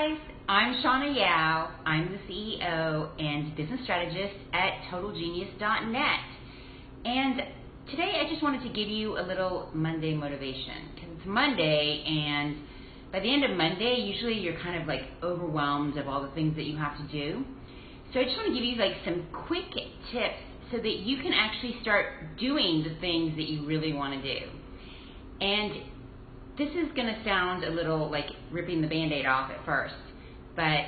guys, I'm Shauna Yao. I'm the CEO and business strategist at TotalGenius.net. And today I just wanted to give you a little Monday motivation, because it's Monday, and by the end of Monday, usually you're kind of like overwhelmed of all the things that you have to do. So I just want to give you like some quick tips so that you can actually start doing the things that you really want to do. And this is going to sound a little like ripping the Band-Aid off at first, but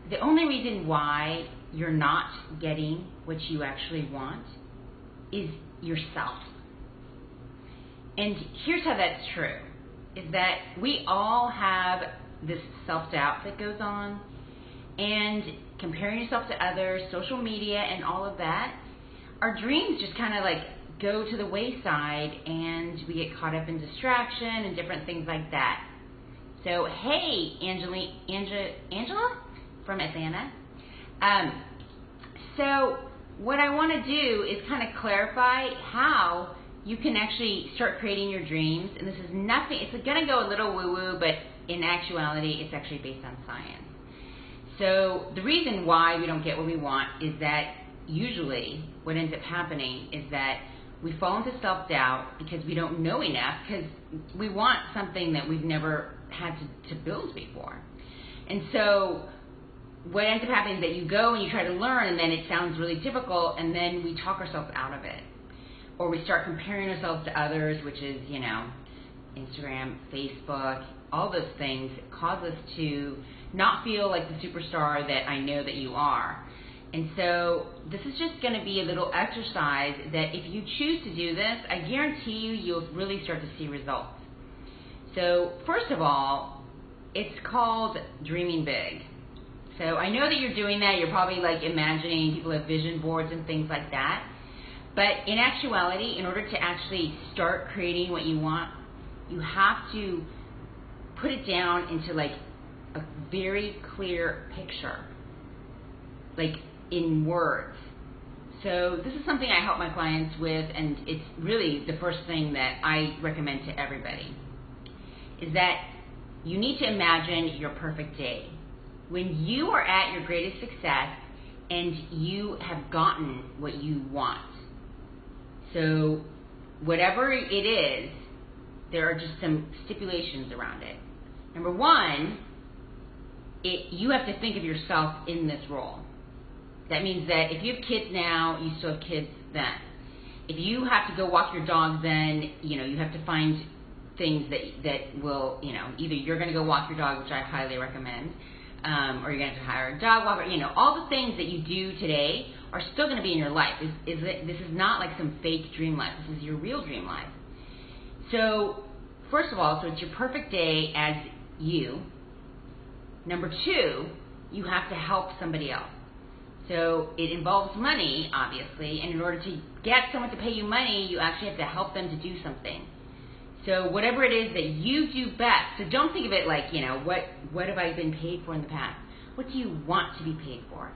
the only reason why you're not getting what you actually want is yourself. And here's how that's true, is that we all have this self-doubt that goes on, and comparing yourself to others, social media and all of that, our dreams just kind of like go to the wayside, and we get caught up in distraction and different things like that. So, hey, Angela from Atlanta. So what I want to do is kind of clarify how you can actually start creating your dreams. And this is nothing, it's going to go a little woo-woo, but in actuality, it's actually based on science. So the reason why we don't get what we want is that usually what ends up happening is that we fall into self-doubt because we don't know enough, because we want something that we've never had to build before. And so what ends up happening is that you go and you try to learn, and then it sounds really difficult, and then we talk ourselves out of it. Or we start comparing ourselves to others, which is, you know, Instagram, Facebook, all those things cause us to not feel like the superstar that I know that you are. And so this is just going to be a little exercise that if you choose to do this, I guarantee you'll really start to see results. So first of all, it's called dreaming big. So I know that you're doing that. You're probably like imagining, people have vision boards and things like that. But in actuality, in order to actually start creating what you want, you have to put it down into like a very clear picture, like in words. So this is something I help my clients with, and it's really the first thing that I recommend to everybody, is that you need to imagine your perfect day. When you are at your greatest success and you have gotten what you want. So whatever it is, there are just some stipulations around it. Number one, you have to think of yourself in this role. That means that if you have kids now, you still have kids then. If you have to go walk your dog, then you have to find things that will, either you're going to go walk your dog, which I highly recommend, or you're going to hire a dog walker. All the things that you do today are still going to be in your life. This is not like some fake dream life. This is your real dream life. So first of all, so it's your perfect day as you. Number two, you have to help somebody else. So it involves money, obviously, and in order to get someone to pay you money, you actually have to help them to do something. So whatever it is that you do best, so don't think of it like, what have I been paid for in the past? What do you want to be paid for?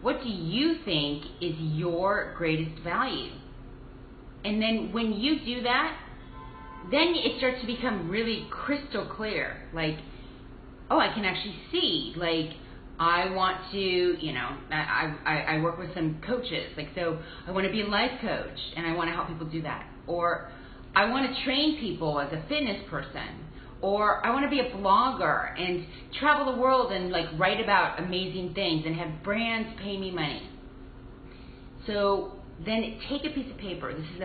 What do you think is your greatest value? And then when you do that, then it starts to become really crystal clear. Like, oh, I can actually see, like, I want to, I work with some coaches, like, so I want to be a life coach, and I want to help people do that. Or I want to train people as a fitness person. Or I want to be a blogger and travel the world and like write about amazing things and have brands pay me money. So then take a piece of paper. This is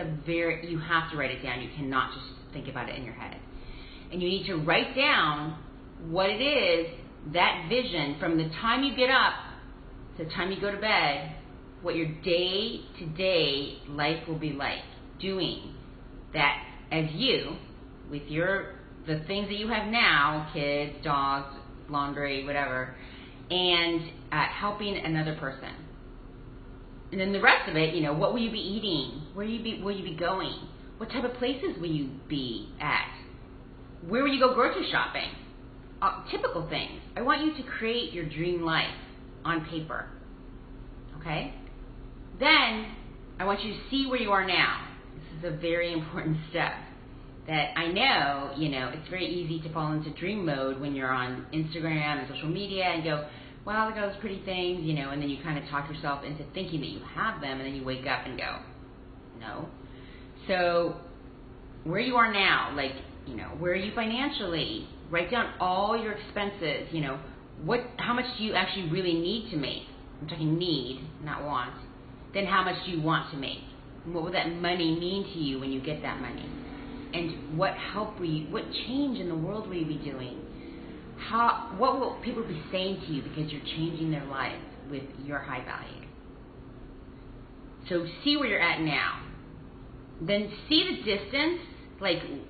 you have to write it down. You cannot just think about it in your head. And you need to write down what it is, that vision, from the time you get up to the time you go to bed, what your day-to-day life will be like, doing that as you, with the things that you have now, kids, dogs, laundry, whatever, and helping another person. And then the rest of it, what will you be eating? Where will you be going? What type of places will you be at? Where will you go grocery shopping? Typical things. I want you to create your dream life on paper. Okay? Then I want you to see where you are now. This is a very important step. that I know, it's very easy to fall into dream mode when you're on Instagram and social media and go, wow, look at those pretty things, and then you kind of talk yourself into thinking that you have them, and then you wake up and go, no. So where you are now, where are you financially? Write down all your expenses, how much do you actually really need to make? I'm talking need, not want. Then how much do you want to make? And what will that money mean to you when you get that money? And what change in the world will you be doing? What will people be saying to you because you're changing their lives with your high value? So see where you're at now. Then see the distance.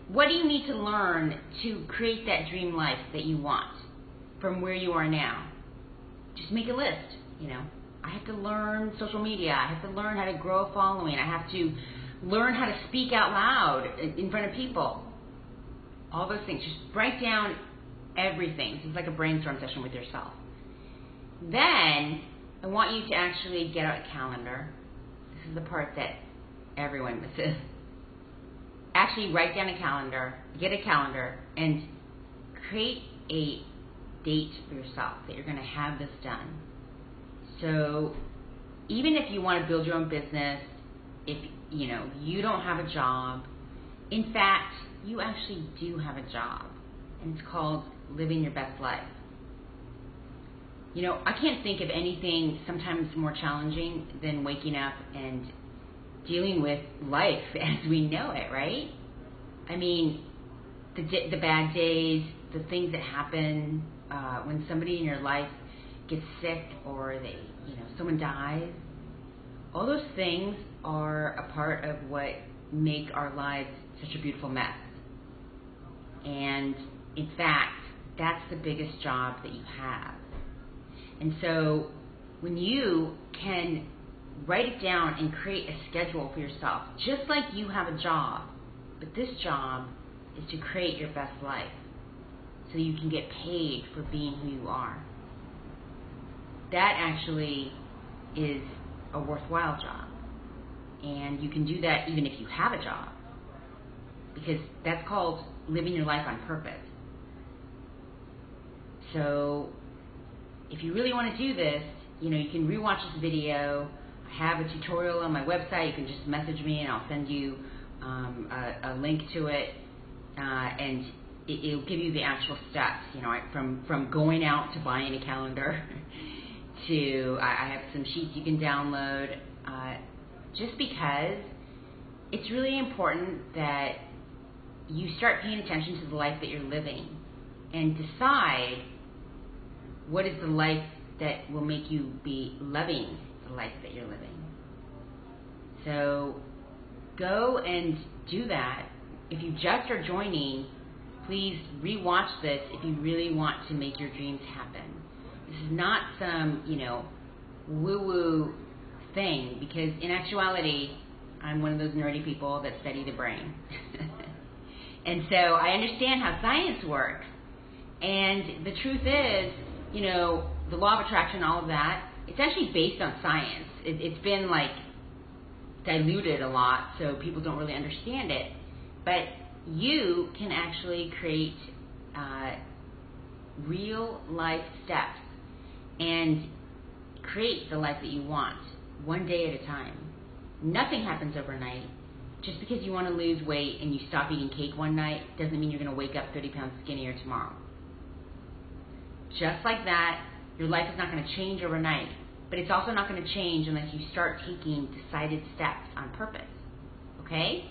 What do you need to learn to create that dream life that you want from where you are now? Just make a list. I have to learn social media. I have to learn how to grow a following. I have to learn how to speak out loud in front of people. All those things. Just write down everything. This is like a brainstorm session with yourself. Then I want you to actually get out a calendar. This is the part that everyone misses. Actually write down a calendar, get a calendar, and create a date for yourself that you're going to have this done. So even if you want to build your own business, if you don't have a job, in fact, you actually do have a job, and it's called living your best life. I can't think of anything sometimes more challenging than waking up and dealing with life as we know it, right? I mean, the bad days, the things that happen when somebody in your life gets sick or someone dies. All those things are a part of what make our lives such a beautiful mess. And in fact, that's the biggest job that you have. And so when you can write it down and create a schedule for yourself, just like you have a job, but this job is to create your best life so you can get paid for being who you are. That actually is a worthwhile job. And you can do that even if you have a job, because that's called living your life on purpose. So if you really want to do this, you can rewatch this video. I have a tutorial on my website. You can just message me and I'll send you a link to it, and it'll give you the actual steps, from going out to buying a calendar to I have some sheets you can download, just because it's really important that you start paying attention to the life that you're living and decide what is the life that will make you be loving the life that you're living. So go and do that. If you just are joining, please rewatch this if you really want to make your dreams happen. This is not some, woo-woo thing, because in actuality, I'm one of those nerdy people that study the brain. And so I understand how science works. And the truth is, the law of attraction, all of that, it's actually based on science. It's been diluted a lot, so people don't really understand it. But you can actually create real life steps and create the life that you want, one day at a time. Nothing happens overnight. Just because you want to lose weight and you stop eating cake one night doesn't mean you're going to wake up 30 pounds skinnier tomorrow. Just like that, your life is not going to change overnight, but it's also not going to change unless you start taking decided steps on purpose. Okay?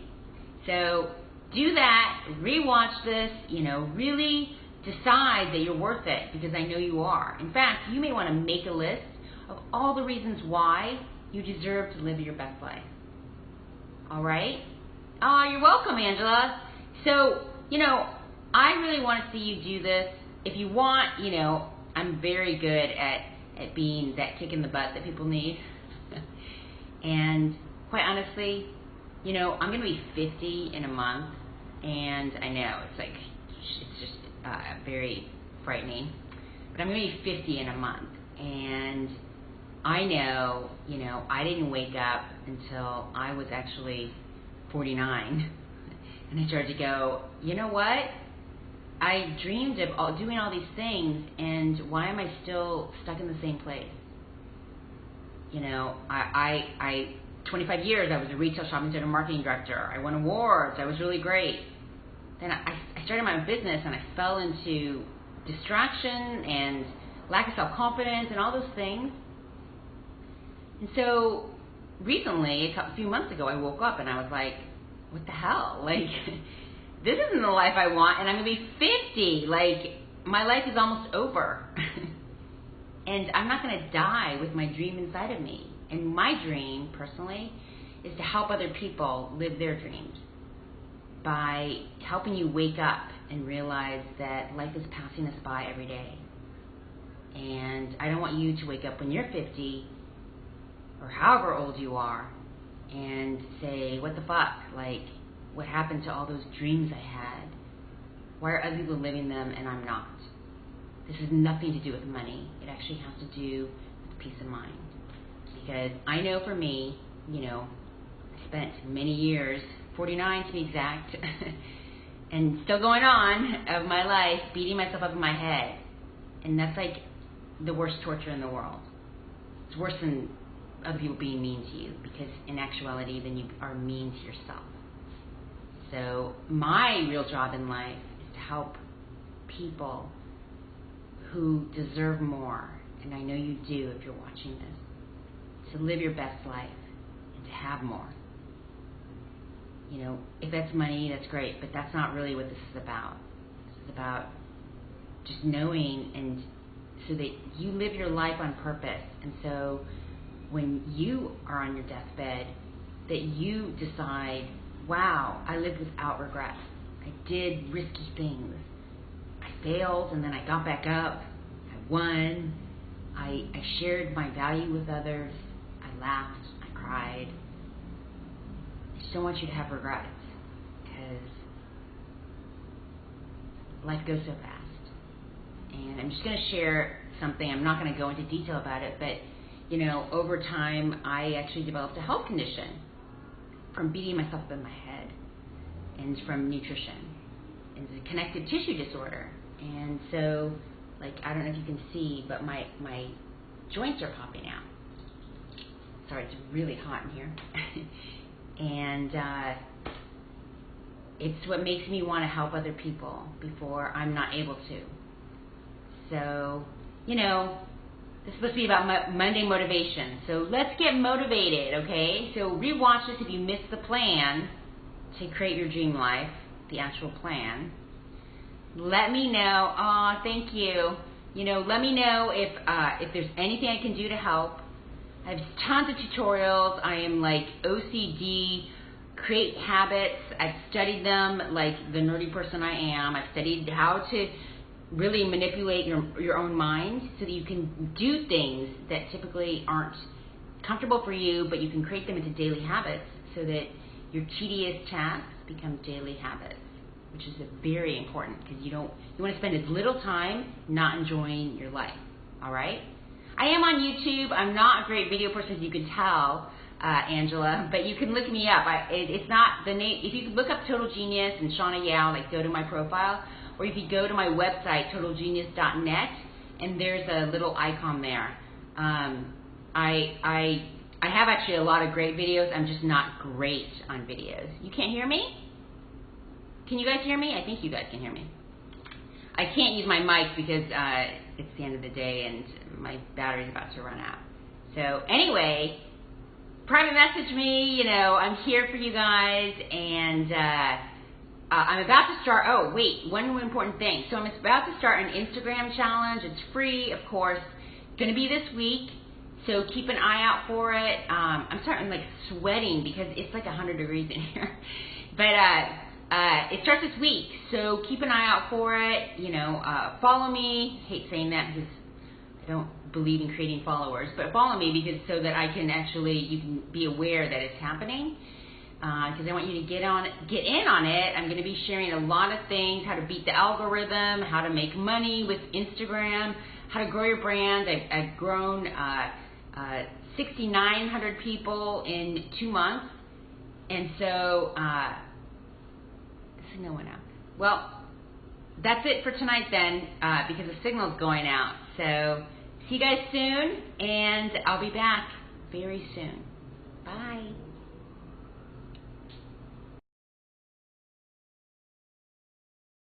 So do that, rewatch this, really decide that you're worth it, because I know you are. In fact, you may want to make a list of all the reasons why you deserve to live your best life. All right? Oh, you're welcome, Angela. So, I really want to see you do this. If you want, I'm very good at being that kick in the butt that people need. And quite honestly, I'm going to be 50 in a month, and I know it's just very frightening, but I'm going to be 50 in a month, and I know, I didn't wake up until I was actually 49. And I started to go, you know what? I dreamed of doing all these things, and why am I still stuck in the same place? You know, I 25 years, I was a retail shopping center marketing director. I won awards. I was really great. Then I started my own business, and I fell into distraction and lack of self-confidence and all those things. And so recently, a few months ago, I woke up and I was like, what the hell? Like, this isn't the life I want, and I'm going to be 50. Like, my life is almost over. And I'm not going to die with my dream inside of me. And my dream, personally, is to help other people live their dreams by helping you wake up and realize that life is passing us by every day. And I don't want you to wake up when you're 50 or however old you are and say, what the fuck? Like, what happened to all those dreams I had? Why are other people living them and I'm not? This has nothing to do with money. It actually has to do with peace of mind. Because I know for me, you know, I spent many years, 49 to be exact, and still going on of my life, beating myself up in my head. And that's like the worst torture in the world. It's worse than other people being mean to you, because in actuality, then you are mean to yourself. So my real job in life is to help people who deserve more, and I know you do if you're watching this, to live your best life and to have more. You know, if that's money, that's great, but that's not really what this is about. This is about just knowing, and so that you live your life on purpose. And so when you are on your deathbed, that you decide, wow, I lived without regrets. I did risky things. I failed, and then I got back up. I won. I shared my value with others. I laughed. I cried. I just don't want you to have regrets, because life goes so fast. And I'm just going to share something. I'm not going to go into detail about it, but you know, over time, I actually developed a health condition from beating myself up in my head, and from nutrition. It's a connective tissue disorder. And so, like, I don't know if you can see, but my joints are popping out. Sorry, it's really hot in here. And it's what makes me want to help other people before I'm not able to. So, you know, this is supposed to be about Monday motivation. So let's get motivated, okay? So rewatch this if you missed the plan to create your dream life, the actual plan. Let me know. Aw, thank you. You know, let me know if there's anything I can do to help. I have tons of tutorials. I am like OCD, create habits. I've studied them like the nerdy person I am. I've studied how to really manipulate your own mind so that you can do things that typically aren't comfortable for you, but you can create them into daily habits so that your tedious tasks become daily habits, which is very important, because you want to spend as little time not enjoying your life. All right? I am on YouTube. I'm not a great video person, as you can tell, Angela, but you can look me up. It's not the name. If you look up Total Genius and Shauna Yao, like go to my profile, or if you go to my website, totalgenius.net, and there's a little icon there. I have actually a lot of great videos. I'm just not great on videos. You can't hear me? Can you guys hear me? I think you guys can hear me. I can't use my mic because it's the end of the day and my battery's about to run out. So anyway, private message me. You know, I'm here for you guys, and I'm about to start. Oh, wait, one important thing. So I'm about to start an Instagram challenge. It's free, of course. It's going to be this week, so keep an eye out for it. I'm starting like sweating because it's like 100 degrees in here. But it starts this week, so keep an eye out for it. You know, follow me. I hate saying that because I don't believe in creating followers, but follow me because so that I can actually, you can be aware that it's happening. Because I want you to get in on it. I'm going to be sharing a lot of things: how to beat the algorithm, how to make money with Instagram, how to grow your brand. I've grown 6,900 people in 2 months, and so signal went out? Well, that's it for tonight then, because the signal's going out. So see you guys soon, and I'll be back very soon. Bye.